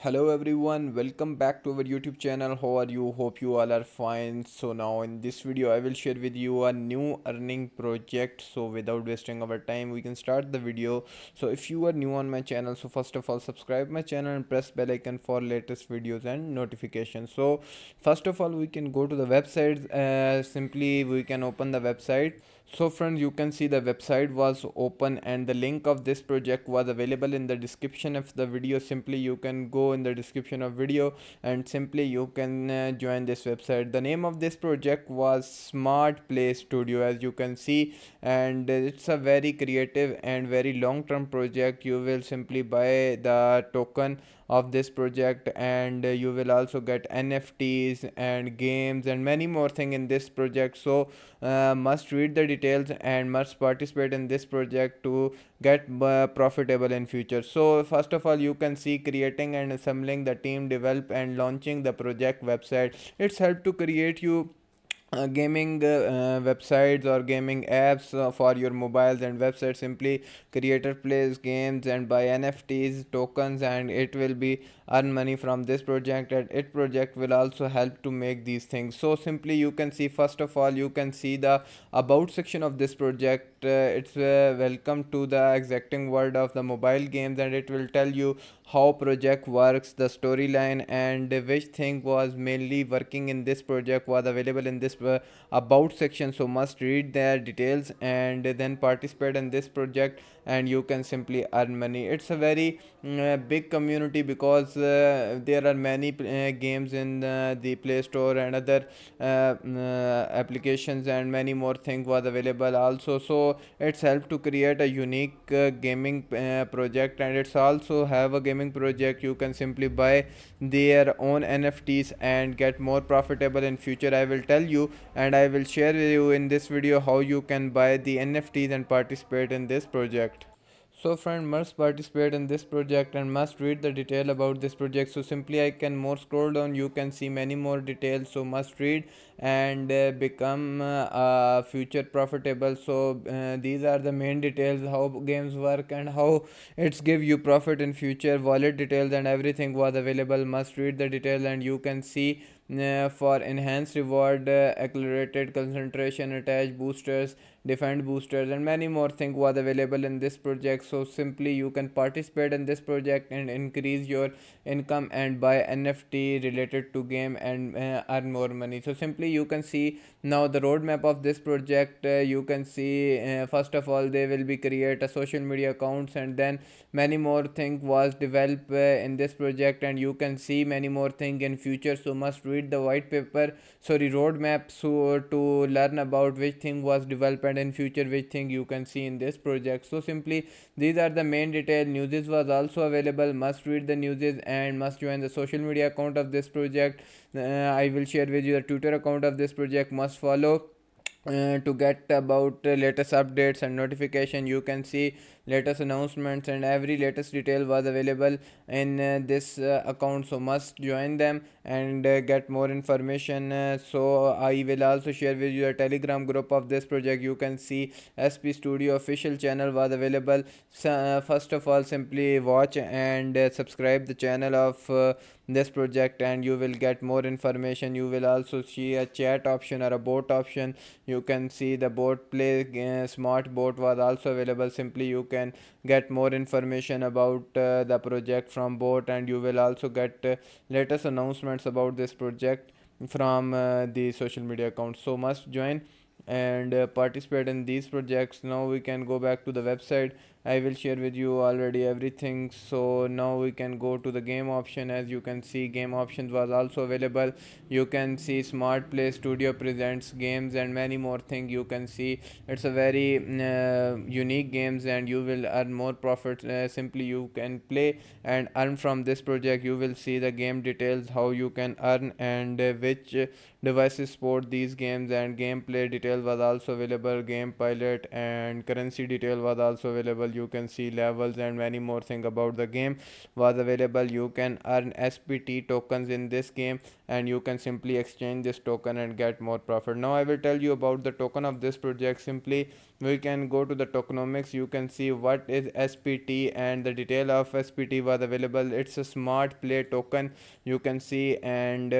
Hello everyone, welcome back to our YouTube channel. How are you? Hope you all are fine. So now in this video I will share with you a new earning project. So without wasting our time, we can start the video. So if you are new on my channel, so first of all subscribe my channel and press bell icon for latest videos and notifications. So first of all we can go to the website. Simply we can open the website. So friends, you can see the website was open and the link of this project was available in the description of the video. Simply you can go in the description of video and simply you can join this website. The name of this project was Smart Play Studio, as you can see, and it's a very creative and very long term project. You will simply buy the token of this project and you will also get NFTs and games and many more things in this project. So must read the details and must participate in this project to get profitable in future. So first of all you can see creating and assembling the team, develop and launching the project website. It's help to create you gaming websites or gaming apps for your mobiles and websites. Simply creator plays games and buy NFTs tokens and it will be earn money from this project, and it project will also help to make these things. So simply you can see, first of all you can see the about section of this project. It's welcome to the exacting world of the mobile games, and it will tell you how project works, the storyline, and which thing was mainly working in this project was available in this about section. So must read their details and then participate in this project and you can simply earn money. It's a very big community because there are many games in the Play Store and other applications, and many more things was available also. So it's helped to create a unique gaming project, and it's also have a gaming project. You can simply buy their own NFTs and get more profitable in future. I will tell you and I will share with you in this video how you can buy the NFTs and participate in this project. So friend, must participate in this project and must read the detail about this project. So simply I can more scroll down, you can see many more details. So must read and become future profitable. So these are the main details, how games work and how it's give you profit in future. Wallet details and everything was available. Must read the detail and you can see for enhanced reward, accelerated concentration, attach boosters, defend boosters, and many more things was available in this project. So simply you can participate in this project and increase your income and buy NFT related to game and earn more money. So simply you can see now the roadmap of this project. You can see first of all they will be create a social media accounts, and then many more thing was developed in this project, and you can see many more thing in future. So must read the white paper, sorry, roadmap, so to learn about which thing was developed and in future which thing you can see in this project. So simply these are the main detail. Newses was also available. Must read the newses and must join the social media account of this project. I will share with you the Twitter account of this project. Must follow to get about latest updates and notification. You can see latest announcements and every latest detail was available in this account. So must join them and get more information. So I will also share with you a telegram group of this project. You can see SP Studio official channel was available. So, first of all simply watch and subscribe the channel of this project and you will get more information. You will also see a chat option or a bot option. You can see the bot play. Smart bot was also available. Simply you can get more information about the project from bot, and you will also get latest announcements about this project from the social media accounts. So must join and participate in these projects. Now we can go back to the website. I will share with you already everything. So now we can go to the game option. As you can see, game options was also available. You can see Smart Play Studio presents games and many more things. You can see it's a very unique games and you will earn more profits. Simply you can play and earn from this project. You will see the game details, how you can earn, and which devices support these games, and gameplay detail was also available. Game pilot and currency detail was also available. You can see levels and many more things about the game was available. You can earn SPT tokens in this game, and you can simply exchange this token and get more profit. Now I will tell you about the token of this project. Simply we can go to the tokenomics. You can see what is SPT, and the detail of SPT was available. It's a smart play token, you can see. And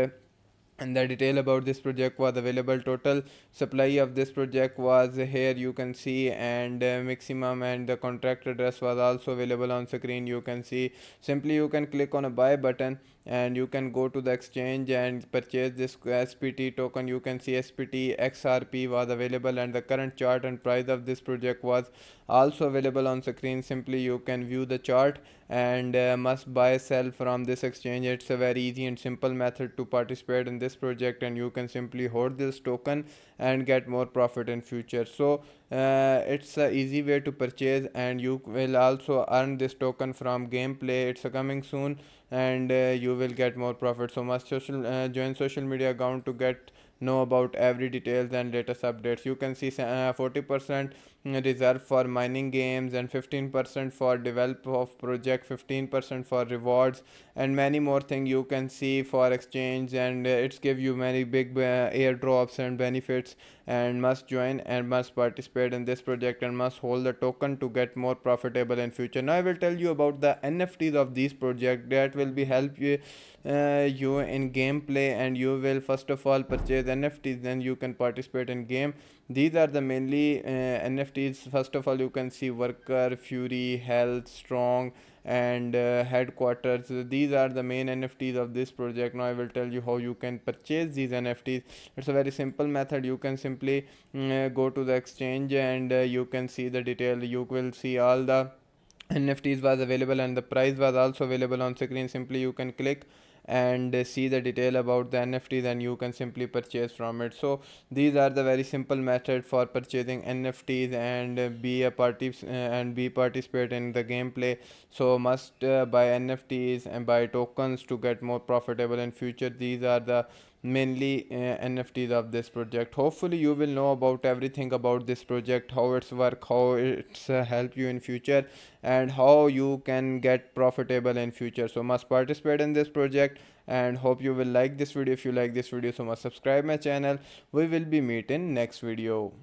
the detail about this project was available. Total supply of this project was here, you can see, and maximum and the contract address was also available on screen, you can see. Simply you can click on a buy button and you can go to the exchange and purchase this SPT token. You can see SPT XRP was available, and the current chart and price of this project was also available on screen. Simply you can view the chart and must buy sell from this exchange. It's a very easy and simple method to participate in this project, and you can simply hold this token and get more profit in future. So it's a easy way to purchase, and you will also earn this token from gameplay. It's coming soon, and you will get more profit. So must join social media account to get know about every details and latest updates. You can see 40% reserved for mining games, and 15% for develop of project, 15% for rewards, and many more things you can see for exchange. And it's give you many big airdrops and benefits, and must join and must participate in this project and must hold the token to get more profitable in future. Now I will tell you about the NFTs of these project that will be help you in gameplay, and you will first of all purchase NFTs, then you can participate in game. These are the mainly NFTs. First of all, you can see worker, fury, health, strong, and headquarters. These are the main NFTs of this project. Now I will tell you how you can purchase these NFTs. It's a very simple method. You can simply go to the exchange, and you can see the detail. You will see all the NFTs was available, and the price was also available on screen. Simply you can click and see the detail about the NFTs, and you can simply purchase from it. So these are the very simple method for purchasing NFTs and be a party and be participate in the gameplay. So must buy NFTs and buy tokens to get more profitable in future. These are the mainly NFTs of this project. Hopefully you will know about everything about this project, how it's work, how it's help you in future, and how you can get profitable in future. So must participate in this project, and hope you will like this video. If you like this video, so must subscribe my channel. We will be meeting next video.